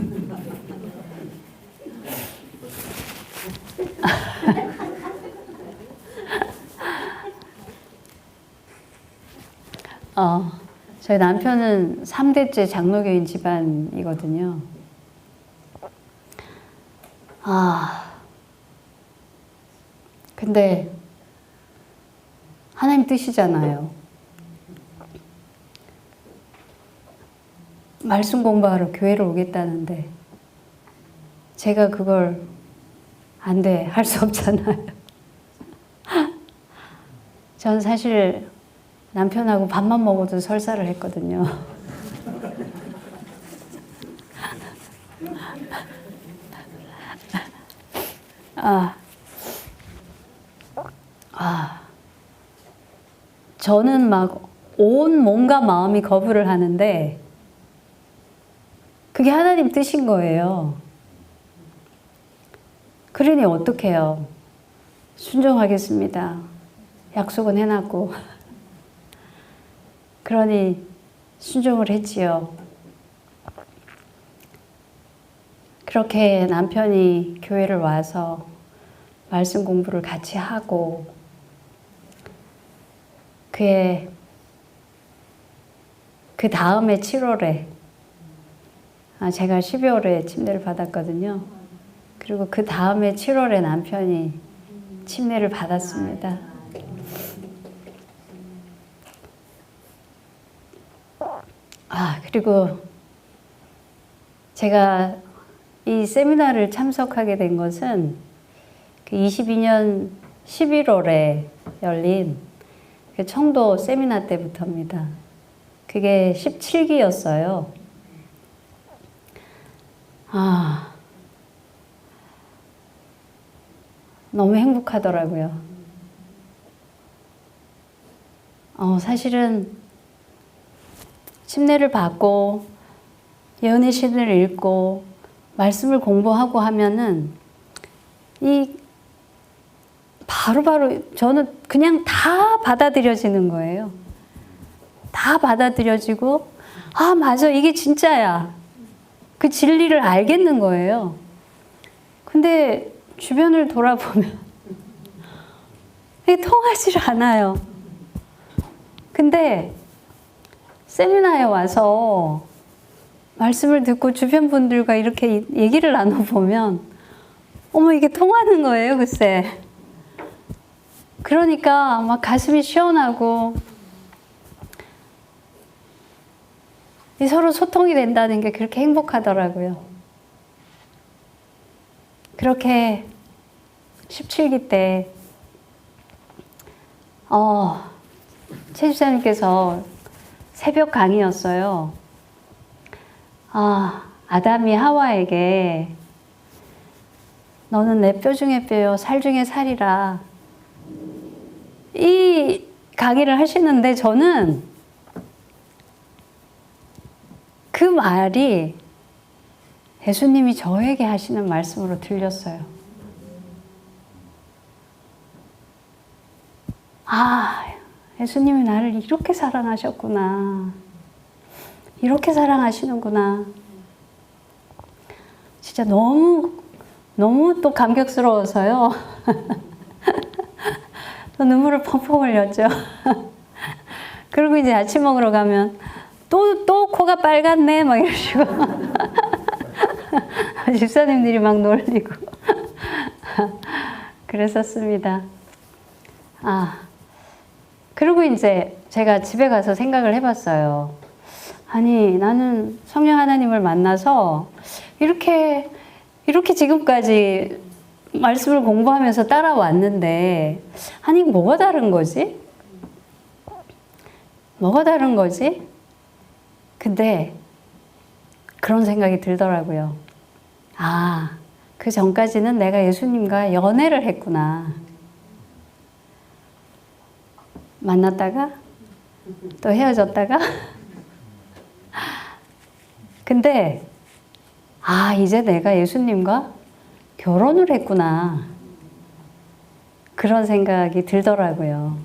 저희 남편은 3대째 장로교인 집안이거든요. 근데 하나님 뜻이잖아요. 말씀 공부하러 교회를 오겠다는데 제가 그걸 안 돼, 할 수 없잖아요. 전 사실 남편하고 밥만 먹어도 설사를 했거든요. 저는 막 온 몸과 마음이 거부를 하는데 그게 하나님 뜻인 거예요. 그러니 어떡해요? 순종하겠습니다. 약속은 해놨고. 그러니 순종을 했지요. 그렇게 남편이 교회를 와서 말씀 공부를 같이 하고 그 다음에 7월에 제가 12월에 침례를 받았거든요. 그리고 그 다음에 7월에 남편이 침례를 받았습니다. 그리고 제가 이 세미나를 참석하게 된 것은 그 22년 11월에 열린 그 청도 세미나 때부터입니다. 그게 17기였어요. 너무 행복하더라고요. 사실은 침례를 받고 예언의 신을 읽고 말씀을 공부하고 하면은 바로바로 저는 그냥 다 받아들여지는 거예요. 다 받아들여지고 맞아, 이게 진짜야. 그 진리를 알겠는 거예요. 근데 주변을 돌아보면 이게 통하지 않아요. 근데 세미나에 와서 말씀을 듣고 주변 분들과 이렇게 얘기를 나눠보면 어머, 이게 통하는 거예요, 글쎄. 그러니까 막 가슴이 시원하고 서로 소통이 된다는 게 그렇게 행복하더라고요. 그렇게 17기 때 최 집사님께서 새벽 강의였어요. 아담이 하와에게 너는 내 뼈 중에 뼈요 살 중에 살이라, 이 강의를 하시는데 저는 그 말이 예수님이 저에게 하시는 말씀으로 들렸어요. 예수님이 나를 이렇게 사랑하셨구나. 이렇게 사랑하시는구나. 진짜 너무 또 감격스러워서요. 또 눈물을 펑펑 흘렸죠. 그리고 이제 아침 먹으러 가면 또 코가 빨갛네 막 이러시고 집사님들이 막 놀리고 그랬었습니다. 그리고 이제 제가 집에 가서 생각을 해봤어요. 아니, 나는 성령 하나님을 만나서 이렇게 지금까지 말씀을 공부하면서 따라왔는데, 아니, 뭐가 다른 거지? 뭐가 다른 거지? 근데 그런 생각이 들더라고요. 아, 그 전까지는 내가 예수님과 연애를 했구나. 만났다가 또 헤어졌다가 근데 아, 이제 내가 예수님과 결혼을 했구나. 그런 생각이 들더라고요.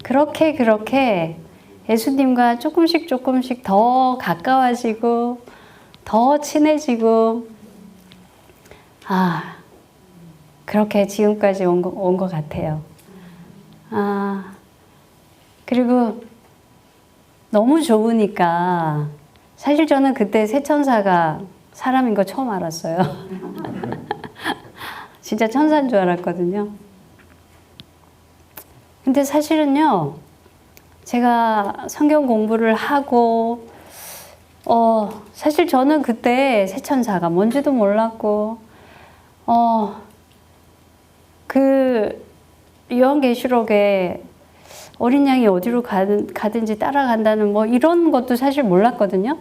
그렇게 예수님과 조금씩 더 가까워지고 더 친해지고 아, 그렇게 지금까지 온 것 같아요. 아, 그리고 너무 좋으니까 사실 저는 그때 새천사가 사람인 거 처음 알았어요. 진짜 천사인 줄 알았거든요. 근데 사실은요, 제가 성경 공부를 하고, 사실 저는 그때 새천사가 뭔지도 몰랐고, 그 요한계시록에 어린 양이 어디로 가든지 따라간다는 뭐 이런 것도 사실 몰랐거든요.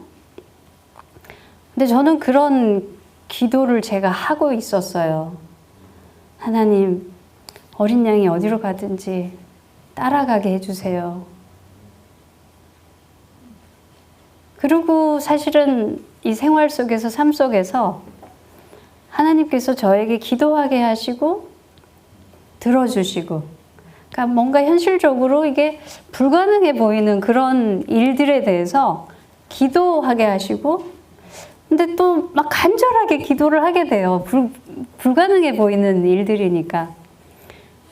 근데 저는 그런 기도를 제가 하고 있었어요. 하나님, 어린 양이 어디로 가든지 따라가게 해주세요. 그리고 사실은 이 생활 속에서, 삶 속에서 하나님께서 저에게 기도하게 하시고 들어주시고, 그러니까 뭔가 현실적으로 이게 불가능해 보이는 그런 일들에 대해서 기도하게 하시고, 근데 또 막 간절하게 기도를 하게 돼요. 불가능해 보이는 일들이니까.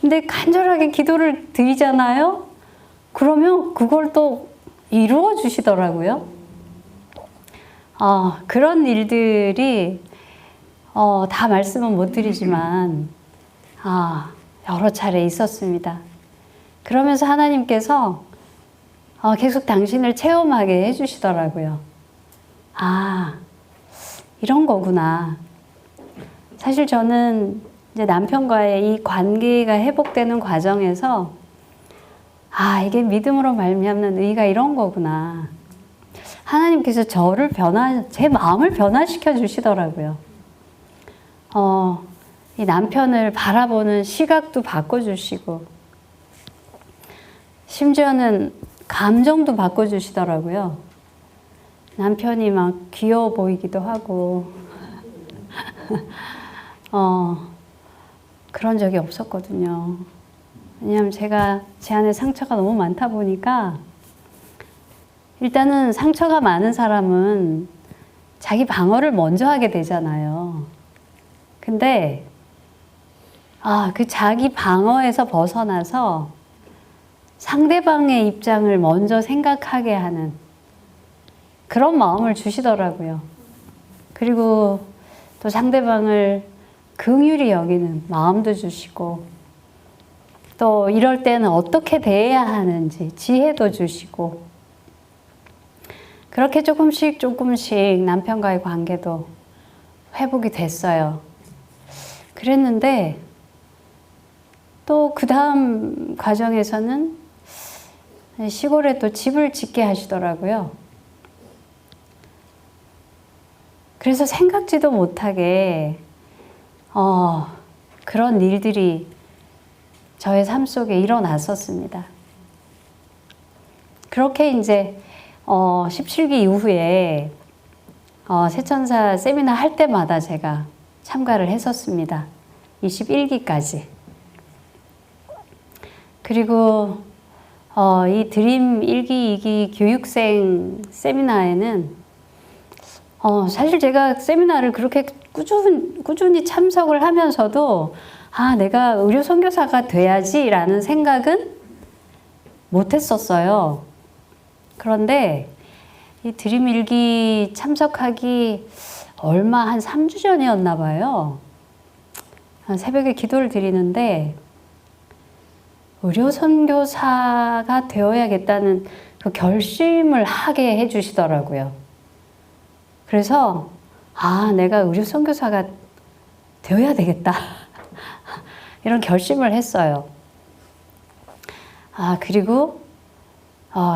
근데 간절하게 기도를 드리잖아요? 그러면 그걸 또 이루어 주시더라고요. 그런 일들이, 다 말씀은 못 드리지만, 여러 차례 있었습니다. 그러면서 하나님께서 계속 당신을 체험하게 해주시더라고요. 이런 거구나. 사실 저는 이제 남편과의 이 관계가 회복되는 과정에서 이게 믿음으로 말미암는 의가 이런 거구나. 하나님께서 제 마음을 변화시켜 주시더라고요. 이 남편을 바라보는 시각도 바꿔주시고, 심지어는 감정도 바꿔주시더라고요. 남편이 막 귀여워 보이기도 하고, 그런 적이 없었거든요. 왜냐하면 제가 제 안에 상처가 너무 많다 보니까, 일단은 상처가 많은 사람은 자기 방어를 먼저 하게 되잖아요. 근데, 그 자기 방어에서 벗어나서 상대방의 입장을 먼저 생각하게 하는 그런 마음을 주시더라고요. 그리고 또 상대방을 긍휼히 여기는 마음도 주시고, 또 이럴 때는 어떻게 대해야 하는지 지혜도 주시고, 그렇게 조금씩 남편과의 관계도 회복이 됐어요. 그랬는데 또 그 다음 과정에서는 시골에 또 집을 짓게 하시더라고요. 그래서 생각지도 못하게 그런 일들이 저의 삶 속에 일어났었습니다. 그렇게 이제 17기 이후에 새천사 세미나 할 때마다 제가 참가를 했었습니다. 21기까지. 그리고 이 드림 1기, 2기 교육생 세미나에는 사실 제가 세미나를 그렇게 꾸준히 참석을 하면서도 내가 의료 선교사가 돼야지라는 생각은 못했었어요. 그런데 이 드림 1기 참석하기 얼마 한 3주 전이었나 봐요. 새벽에 기도를 드리는데 의료 선교사가 되어야겠다는 그 결심을 하게 해주시더라고요. 그래서 내가 의료 선교사가 되어야 되겠다 이런 결심을 했어요. 그리고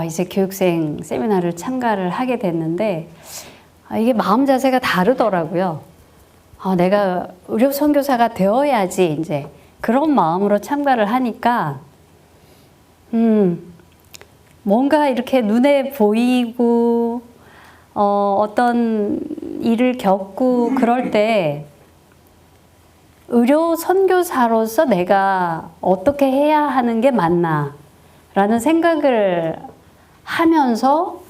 이제 교육생 세미나를 참가를 하게 됐는데 이게 마음 자세가 다르더라고요. 내가 의료 선교사가 되어야지 이제 그런 마음으로 참가를 하니까 뭔가 이렇게 눈에 보이고 어떤 일을 겪고 그럴 때 의료 선교사로서 내가 어떻게 해야 하는 게 맞나 라는 생각을 하면서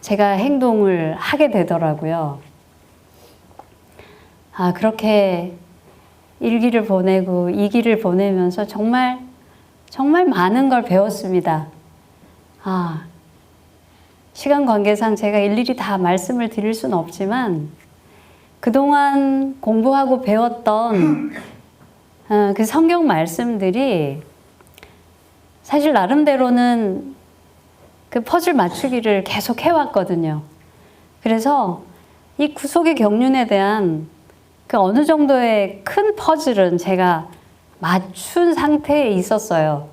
제가 행동을 하게 되더라고요. 그렇게 1기를 보내고 2기를 보내면서 정말 많은 걸 배웠습니다. 시간 관계상 제가 일일이 다 말씀을 드릴 수는 없지만 그동안 공부하고 배웠던 그 성경 말씀들이 사실 나름대로는 그 퍼즐 맞추기를 계속 해왔거든요. 그래서 이 구속의 경륜에 대한 그 어느 정도의 큰 퍼즐은 제가 맞춘 상태에 있었어요.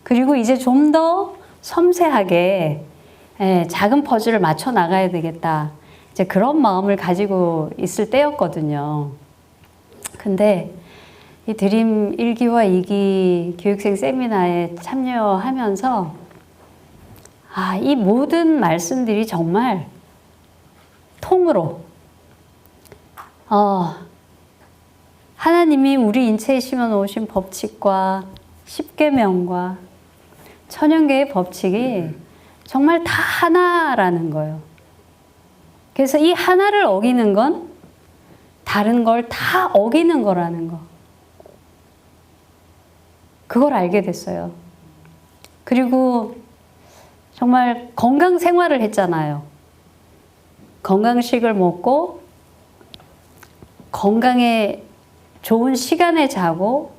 그리고 이제 좀 더 섬세하게 작은 퍼즐을 맞춰 나가야 되겠다. 이제 그런 마음을 가지고 있을 때였거든요. 근데 이 드림 1기와 2기 교육생 세미나에 참여하면서 이 모든 말씀들이 정말 통으로 하나님이 우리 인체에 심어 놓으신 법칙과 십계명과 천연계의 법칙이 정말 다 하나라는 거예요. 그래서 이 하나를 어기는 건 다른 걸 다 어기는 거라는 거. 그걸 알게 됐어요. 그리고 정말 건강 생활을 했잖아요. 건강식을 먹고 건강에 좋은 시간에 자고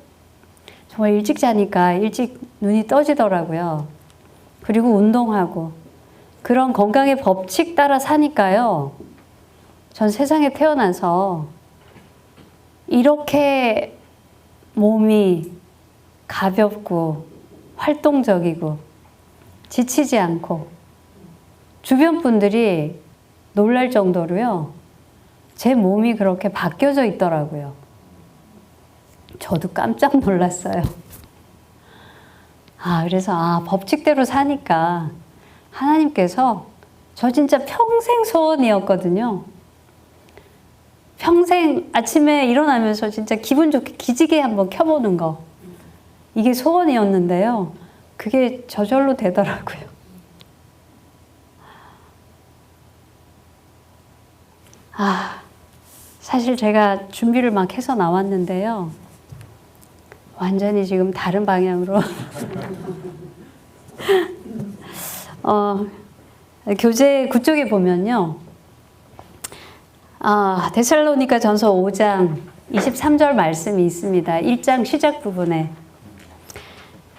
정말 일찍 자니까 일찍 눈이 떠지더라고요. 그리고 운동하고 그런 건강의 법칙 따라 사니까요. 전 세상에 태어나서 이렇게 몸이 가볍고 활동적이고 지치지 않고 주변 분들이 놀랄 정도로요. 제 몸이 그렇게 바뀌어져 있더라고요. 저도 깜짝 놀랐어요. 그래서 법칙대로 사니까 하나님께서 저 진짜 평생 소원이었거든요. 평생 아침에 일어나면서 진짜 기분 좋게 기지개 한번 켜보는 거. 이게 소원이었는데요. 그게 저절로 되더라고요. 사실 제가 준비를 막 해서 나왔는데요. 완전히 지금 다른 방향으로. 교재 9쪽에 보면요. 데살로니가 전서 5장 23절 말씀이 있습니다. 1장 시작 부분에.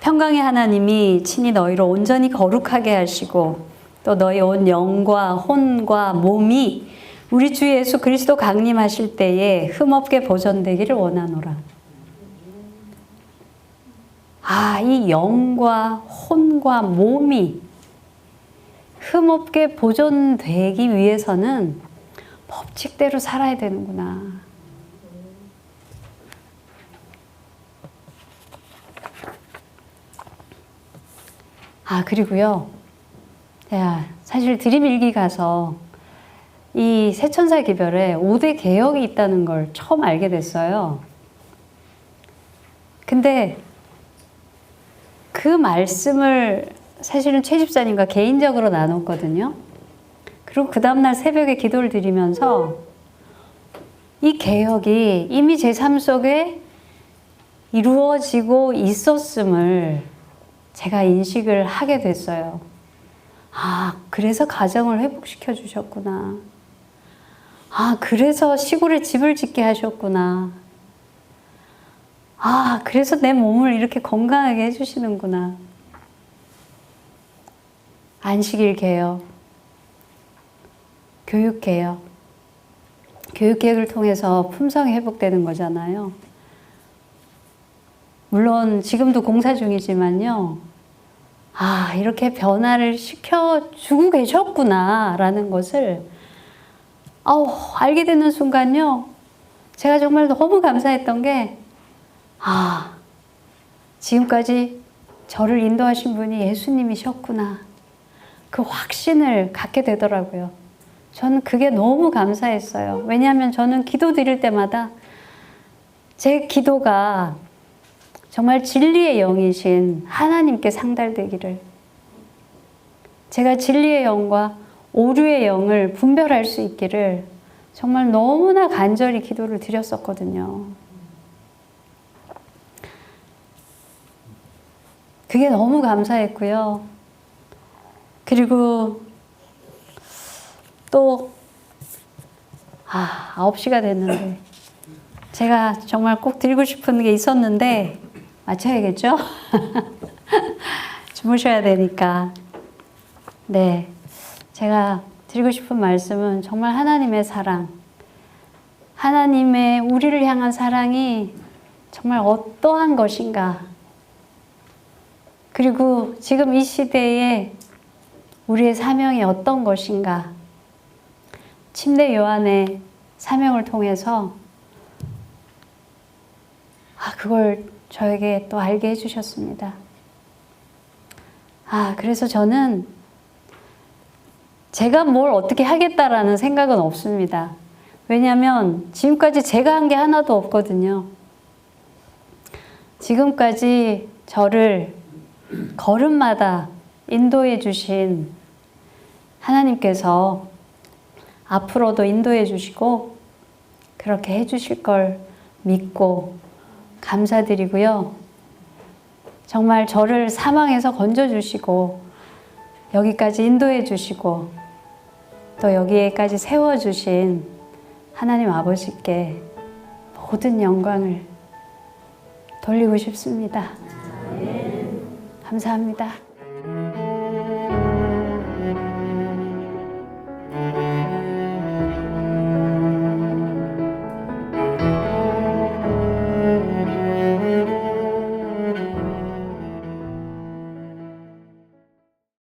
평강의 하나님이 친히 너희를 온전히 거룩하게 하시고 또 너희 온 영과 혼과 몸이 우리 주 예수 그리스도 강림하실 때에 흠없게 보존되기를 원하노라. 이 영과 혼과 몸이 흠없게 보존되기 위해서는 법칙대로 살아야 되는구나. 그리고요. 사실 드림 일기 가서 이 새천사 기별에 5대 개혁이 있다는 걸 처음 알게 됐어요. 근데 그 말씀을 사실은 최 집사님과 개인적으로 나눴거든요. 그리고 그 다음날 새벽에 기도를 드리면서 이 개혁이 이미 제 삶 속에 이루어지고 있었음을 제가 인식을 하게 됐어요. 그래서 가정을 회복시켜 주셨구나. 그래서 시골에 집을 짓게 하셨구나. 그래서 내 몸을 이렇게 건강하게 해주시는구나. 안식일 개혁, 교육 개혁, 교육 개혁을 통해서 품성이 회복되는 거잖아요. 물론 지금도 공사 중이지만요. 아, 이렇게 변화를 시켜주고 계셨구나라는 것을 알게 되는 순간요. 제가 정말 너무 감사했던 게 지금까지 저를 인도하신 분이 예수님이셨구나. 그 확신을 갖게 되더라고요. 저는 그게 너무 감사했어요. 왜냐하면 저는 기도 드릴 때마다 제 기도가 정말 진리의 영이신 하나님께 상달되기를, 제가 진리의 영과 오류의 영을 분별할 수 있기를 정말 너무나 간절히 기도를 드렸었거든요. 그게 너무 감사했고요. 그리고 또 9시가 됐는데 제가 정말 꼭 드리고 싶은 게 있었는데 맞춰야겠죠? 주무셔야 되니까. 네, 제가 드리고 싶은 말씀은 정말 하나님의 사랑, 하나님의 우리를 향한 사랑이 정말 어떠한 것인가, 그리고 지금 이 시대에 우리의 사명이 어떤 것인가, 침례 요한의 사명을 통해서 그걸 저에게 또 알게 해주셨습니다. 그래서 저는 제가 뭘 어떻게 하겠다라는 생각은 없습니다. 왜냐하면 지금까지 제가 한 게 하나도 없거든요. 지금까지 저를 걸음마다 인도해 주신 하나님께서 앞으로도 인도해 주시고 그렇게 해 주실 걸 믿고 감사드리고요. 정말 저를 사망에서 건져주시고 여기까지 인도해 주시고 또 여기에까지 세워주신 하나님 아버지께 모든 영광을 돌리고 싶습니다. 감사합니다.